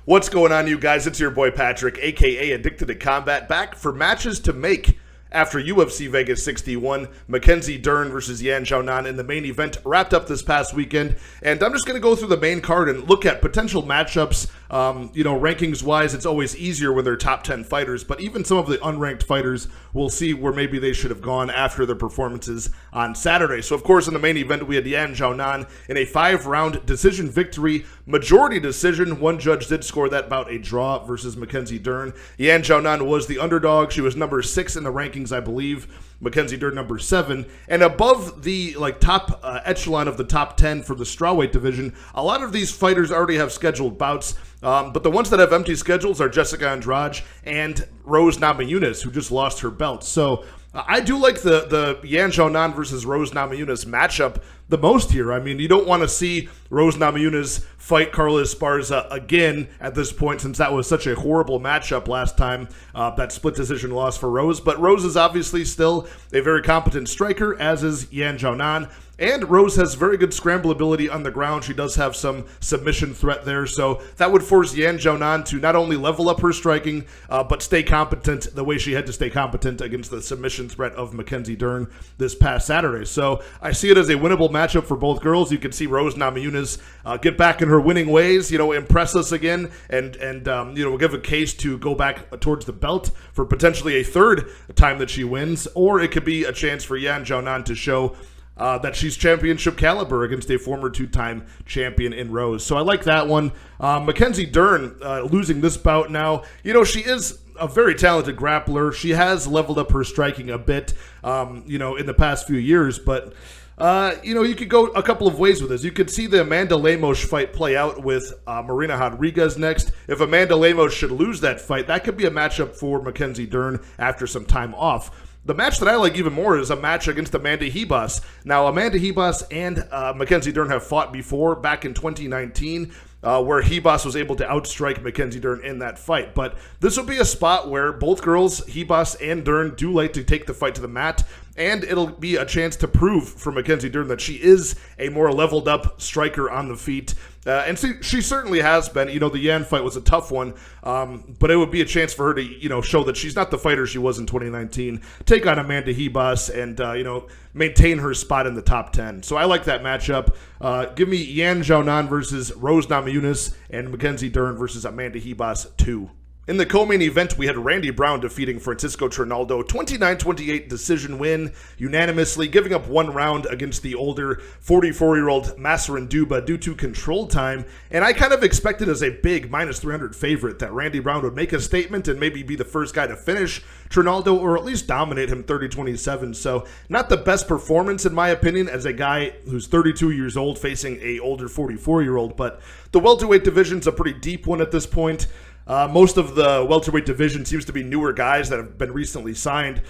What's going on, you guys? It's your boy Patrick, aka Addicted to Combat, back for matches to make after UFC Vegas 61. Mackenzie Dern versus Xiaonan in the main event wrapped up this past weekend, and I'm just going to go through the main card and look at potential matchups. Rankings-wise, it's always easier when they're top 10 fighters, but even some of the unranked fighters, we'll see where maybe they should have gone after their performances on Saturday. So, of course, in the main event, we had Xiaonan in a 5-round decision victory, majority decision. One judge did score that bout a draw versus Mackenzie Dern. Xiaonan was the underdog. She was number 6 in the rankings, I believe. Mackenzie Dern number 7, and above the top echelon of the top 10 for the strawweight division. A lot of these fighters already have scheduled bouts, but the ones that have empty schedules are Jessica Andrade and Rose Namajunas, who just lost her belt. So I do like the Xiaonan versus Rose Namajunas matchup the most here. I mean, you don't want to see Rose Namajunas fight Carla Esparza again at this point, since that was such a horrible matchup last time, that split decision loss for Rose. But Rose is obviously still a very competent striker, as is Xiaonan. And Rose has very good scramble ability on the ground. She does have some submission threat there, so that would force Xiaonan to not only level up her striking, but stay competent the way she had to stay competent against the submission threat of Mackenzie Dern this past Saturday. So I see it as a winnable matchup for both girls. You can see Rose Namajunas get back in her winning ways, impress us again, and give a case to go back towards the belt for potentially a third time that she wins, or it could be a chance for Xiaonan to show that she's championship caliber against a former 2-time champion in Rose. So I like that one. Mackenzie Dern losing this bout now. She is a very talented grappler. She has leveled up her striking a bit, in the past few years. But, you could go a couple of ways with this. You could see the Amanda Lemos fight play out with Marina Rodriguez next. If Amanda Lemos should lose that fight, that could be a matchup for Mackenzie Dern after some time off. The match that I like even more is a match against Amanda Ribas. Now, Amanda Ribas and Mackenzie Dern have fought before back in 2019, where Ribas was able to outstrike Mackenzie Dern in that fight. But this will be a spot where both girls, Ribas and Dern, do like to take the fight to the mat, and it'll be a chance to prove for Mackenzie Dern that she is a more leveled up striker on the feet. And she certainly has been. The Yan fight was a tough one, but it would be a chance for her to, show that she's not the fighter she was in 2019. Take on Amanda Ribas and, maintain her spot in the top 10. So I like that matchup. Give me Xiaonan versus Rose Namajunas and Mackenzie Dern versus Amanda Ribas 2. In the co-main event, we had Randy Brown defeating Francisco Trinaldo, 29-28 decision win, unanimously, giving up one round against the older 44-year-old Massarin Duba due to control time. And I kind of expected as a big -300 favorite that Randy Brown would make a statement and maybe be the first guy to finish Trinaldo, or at least dominate him 30-27. So not the best performance, in my opinion, as a guy who's 32 years old facing a older 44-year-old. But the welterweight division's a pretty deep one at this point. Most of the welterweight division seems to be newer guys that have been recently signed.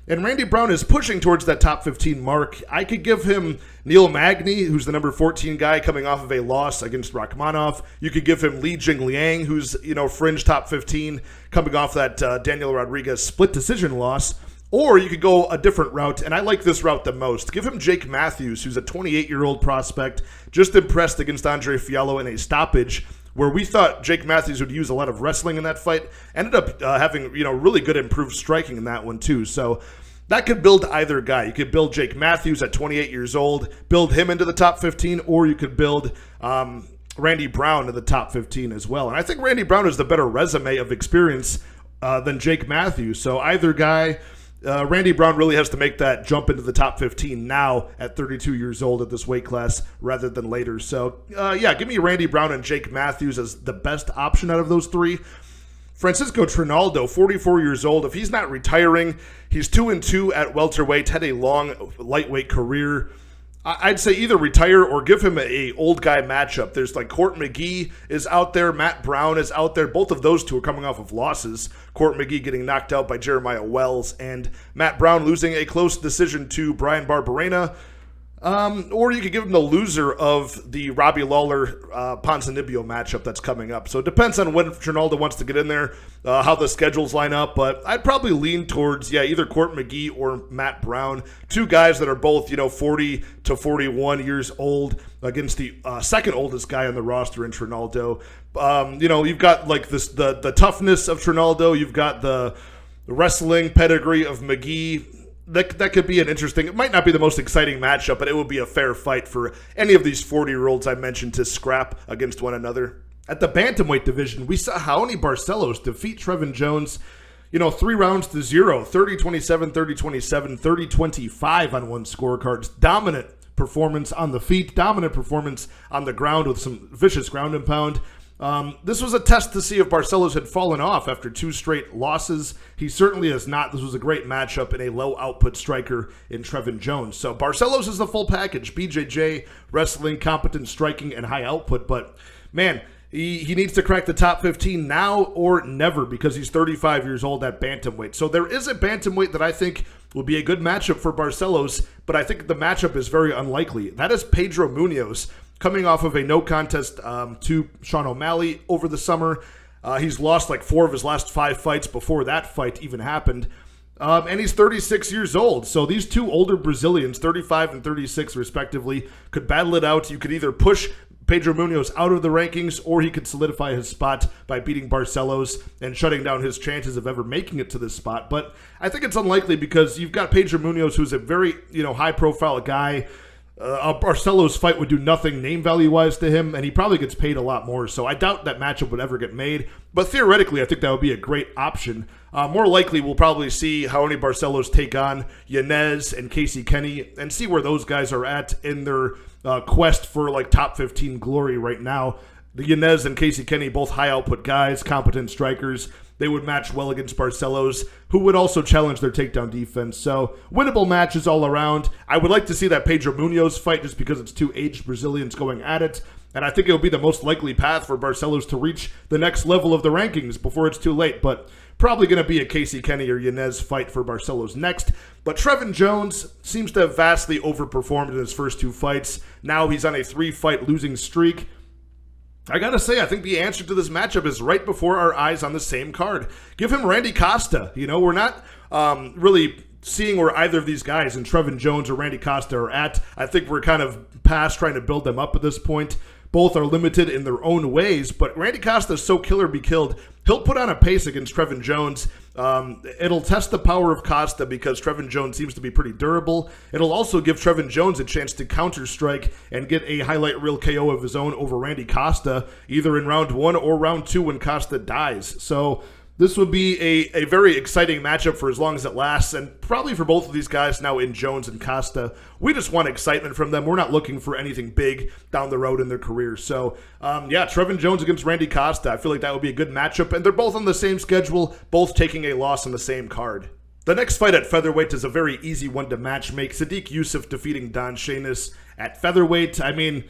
And Randy Brown is pushing towards that top 15 mark. I could give him Neil Magny, who's the number 14 guy coming off of a loss against Rakhmonov. You could give him Li Jingliang, who's, fringe top 15, coming off that Daniel Rodriguez split decision loss. Or you could go a different route, and I like this route the most. Give him Jake Matthews, who's a 28-year-old prospect, just impressed against Andre Fiallo in a stoppage, where we thought Jake Matthews would use a lot of wrestling in that fight. Ended up having, really good improved striking in that one too. So that could build either guy. You could build Jake Matthews at 28 years old, build him into the top 15, or you could build Randy Brown in the top 15 as well. And I think Randy Brown has the better resume of experience than Jake Matthews. So either guy, Randy Brown really has to make that jump into the top 15 now at 32 years old at this weight class rather than later. So, give me Randy Brown and Jake Matthews as the best option out of those three. Francisco Trinaldo, 44 years old. If he's not retiring, he's 2-2 at welterweight, had a long lightweight career. I'd say either retire or give him a old guy matchup. There's Court McGee is out there. Matt Brown is out there. Both of those two are coming off of losses. Court McGee getting knocked out by Jeremiah Wells, and Matt Brown losing a close decision to Brian Barberena. Or you could give him the loser of the Robbie Lawler-Ponzinibbio matchup that's coming up. So it depends on when Trinaldo wants to get in there, how the schedules line up. But I'd probably lean towards, either Court McGee or Matt Brown. Two guys that are both, 40 to 41 years old against the second oldest guy on the roster in Trinaldo. You've got like this the toughness of Trinaldo. You've got the wrestling pedigree of McGee. That could be an interesting, it might not be the most exciting matchup, but it would be a fair fight for any of these 40-year-olds I mentioned to scrap against one another. At the bantamweight division, we saw Xiaonan Barcelos defeat Trevin Jones, 3 rounds to 0, 30-27, 30-27, 30-25 on one scorecard. Dominant performance on the feet, dominant performance on the ground with some vicious ground and pound. This was a test to see if Barcelos had fallen off after 2 straight losses. He certainly has not. This was a great matchup and a low-output striker in Trevin Jones. So Barcelos is the full package. BJJ, wrestling, competent striking, and high output. But, man, he needs to crack the top 15 now or never because he's 35 years old at bantamweight. So there is a bantamweight that I think will be a good matchup for Barcelos, but I think the matchup is very unlikely. That is Pedro Munoz, coming off of a no contest to Sean O'Malley over the summer. He's lost like 4 of his last 5 fights before that fight even happened. And he's 36 years old. So these two older Brazilians, 35 and 36 respectively, could battle it out. You could either push Pedro Munoz out of the rankings, or he could solidify his spot by beating Barcelos and shutting down his chances of ever making it to this spot. But I think it's unlikely because you've got Pedro Munoz, who's a very high-profile guy. A Barcelos fight would do nothing name value-wise to him, and he probably gets paid a lot more. So I doubt that matchup would ever get made. But theoretically, I think that would be a great option. More likely, we'll probably see Xiaonan Barcelos take on Yanez and Casey Kenny and see where those guys are at in their quest for like top 15 glory right now. The Yanez and Casey Kenny, both high-output guys, competent strikers. They would match well against Barcelos, who would also challenge their takedown defense. So, winnable matches all around. I would like to see that Pedro Munoz fight just because it's 2 aged Brazilians going at it. And I think it will be the most likely path for Barcelos to reach the next level of the rankings before it's too late. But probably going to be a Casey Kenny or Yanez fight for Barcelos next. But Trevin Jones seems to have vastly overperformed in his first 2 fights. Now he's on a 3-fight losing streak. I gotta say, I think the answer to this matchup is right before our eyes on the same card. Give him Randy Costa. We're not really seeing where either of these guys, in Trevin Jones or Randy Costa, are at. I think we're kind of past trying to build them up at this point. Both are limited in their own ways, but Randy Costa is so kill or be killed. He'll put on a pace against Trevin Jones. It'll test the power of Costa because Trevin Jones seems to be pretty durable. It'll also give Trevin Jones a chance to counter-strike and get a highlight reel KO of his own over Randy Costa, either in round 1 or round 2 when Costa dies. So this would be a very exciting matchup for as long as it lasts, and probably for both of these guys now in Jones and Costa. We just want excitement from them. We're not looking for anything big down the road in their careers. So, Trevin Jones against Randy Costa. I feel like that would be a good matchup, and they're both on the same schedule, both taking a loss on the same card. The next fight at featherweight is a very easy one to match make. Sadiq Youssef defeating Don Shainis at featherweight. I mean,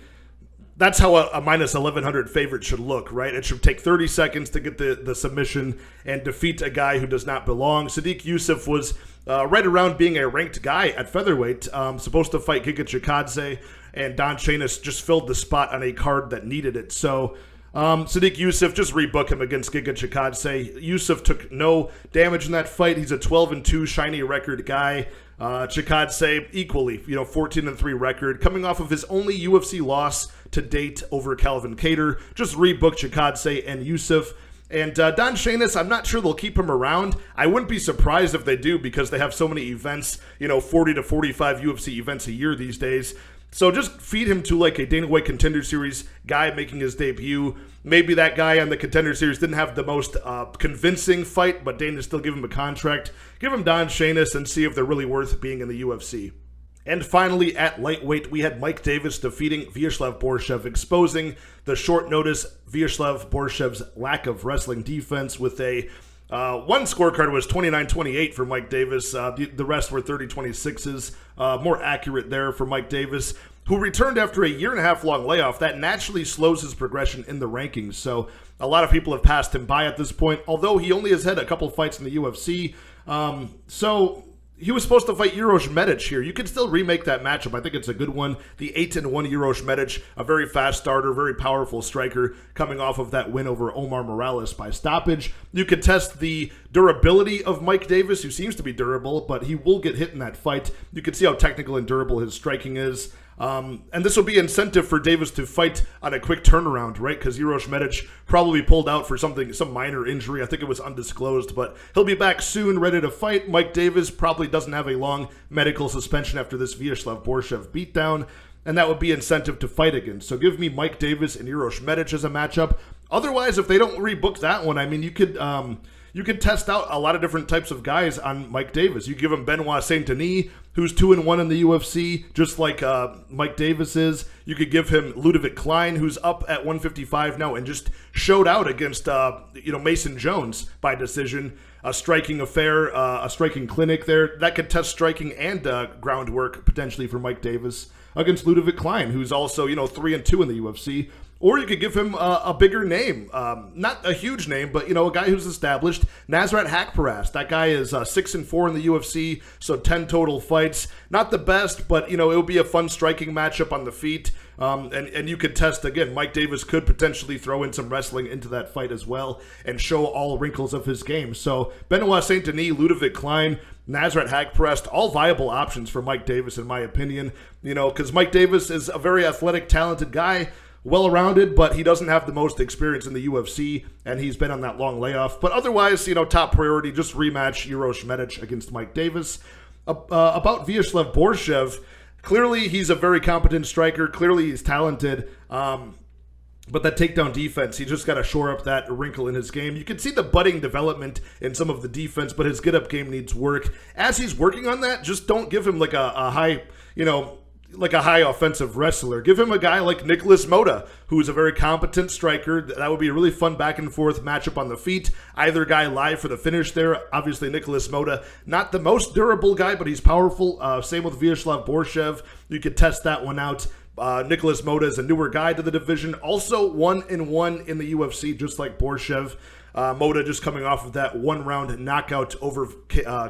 that's how a minus 1,100 favorite should look, right? It should take 30 seconds to get the submission and defeat a guy who does not belong. Sadiq Youssef was right around being a ranked guy at featherweight, supposed to fight Giga Chikadze, and Don Shainis just filled the spot on a card that needed it. So Sadiq Youssef, just rebook him against Giga Chikadze. Youssef took no damage in that fight. He's a 12-2 shiny record guy. Chikadze equally, 14-3 record, coming off of his only UFC loss to date over Calvin Kattar. Just rebook Chikadze and Youssef. And Don Shainis, I'm not sure they'll keep him around. I wouldn't be surprised if they do because they have so many events, 40 to 45 UFC events a year these days. So just feed him to like a Dana White Contender Series guy making his debut. Maybe that guy on the Contender Series didn't have the most convincing fight, but Dana still give him a contract. Give him Don Shainis and see if they're really worth being in the UFC. And finally, at lightweight, we had Mike Davis defeating Vyacheslav Borschev, exposing the short notice Vyacheslav Borshev's lack of wrestling defense with a one scorecard was 29-28 for Mike Davis. The rest were 30-26s. More accurate there for Mike Davis, who returned after a 1.5-year long layoff. That naturally slows his progression in the rankings. So a lot of people have passed him by at this point, although he only has had a couple fights in the UFC. So he was supposed to fight Uros Medic here. You can still remake that matchup. I think it's a good one. The 8-1 Uros Medic, a very fast starter, very powerful striker, coming off of that win over Omar Morales by stoppage. You could test the durability of Mike Davis, who seems to be durable, but he will get hit in that fight. You can see how technical and durable his striking is. And this will be incentive for Davis to fight on a quick turnaround, right? Because Uros Medic probably pulled out for some minor injury. I think it was undisclosed, but he'll be back soon, ready to fight. Mike Davis probably doesn't have a long medical suspension after this Vyacheslav Borschev beatdown, and that would be incentive to fight again. So give me Mike Davis and Uros Medic as a matchup. Otherwise, if they don't rebook that one, I mean, you could test out a lot of different types of guys on Mike Davis. You give him Benoit Saint-Denis, who's 2-1 in the UFC, just like Mike Davis is. You could give him Ludovic Klein, who's up at 155 now and just showed out against Mason Jones by decision. A striking affair, a striking clinic there. That could test striking and groundwork potentially for Mike Davis against Ludovic Klein, who's also 3-2 in the UFC. Or you could give him a bigger name. Not a huge name, but, a guy who's established. Nasrat Haqparast. That guy is 6-4 in the UFC, so 10 total fights. Not the best, but, it would be a fun striking matchup on the feet. And you could test, again, Mike Davis could potentially throw in some wrestling into that fight as well and show all wrinkles of his game. So Benoit Saint-Denis, Ludovic Klein, Nasrat Haqparast, all viable options for Mike Davis, in my opinion. Because Mike Davis is a very athletic, talented guy, well-rounded, but he doesn't have the most experience in the UFC, and he's been on that long layoff. But otherwise, top priority, just rematch Uros Medic against Mike Davis. About Vyacheslav Borschev, clearly he's a very competent striker. Clearly he's talented. But that takedown defense, he just got to shore up that wrinkle in his game. You can see the budding development in some of the defense, but his get-up game needs work. As he's working on that, just don't give him like a high, like a high offensive wrestler. Give him a guy like Nicholas Moda, who is a very competent striker. That would be a really fun back-and-forth matchup on the feet. Either guy live for the finish there. Obviously, Nicholas Moda, not the most durable guy, but he's powerful. Same with Vyacheslav Borschev. You could test that one out. Nicholas Moda is a newer guy to the division. Also 1-1 in the UFC, just like Borschev. Moda just coming off of that one-round knockout over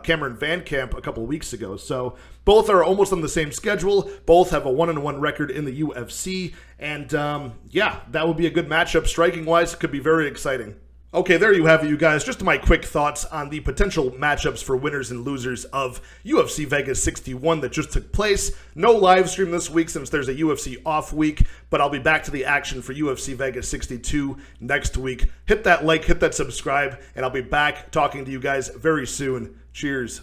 Cameron Van Camp a couple of weeks ago. So both are almost on the same schedule. Both have a 1-1 record in the UFC. And that would be a good matchup. Striking-wise, it could be very exciting. Okay, there you have it, you guys. Just my quick thoughts on the potential matchups for winners and losers of UFC Vegas 61 that just took place. No live stream this week since there's a UFC off week, but I'll be back to the action for UFC Vegas 62 next week. Hit that like, hit that subscribe, and I'll be back talking to you guys very soon. Cheers.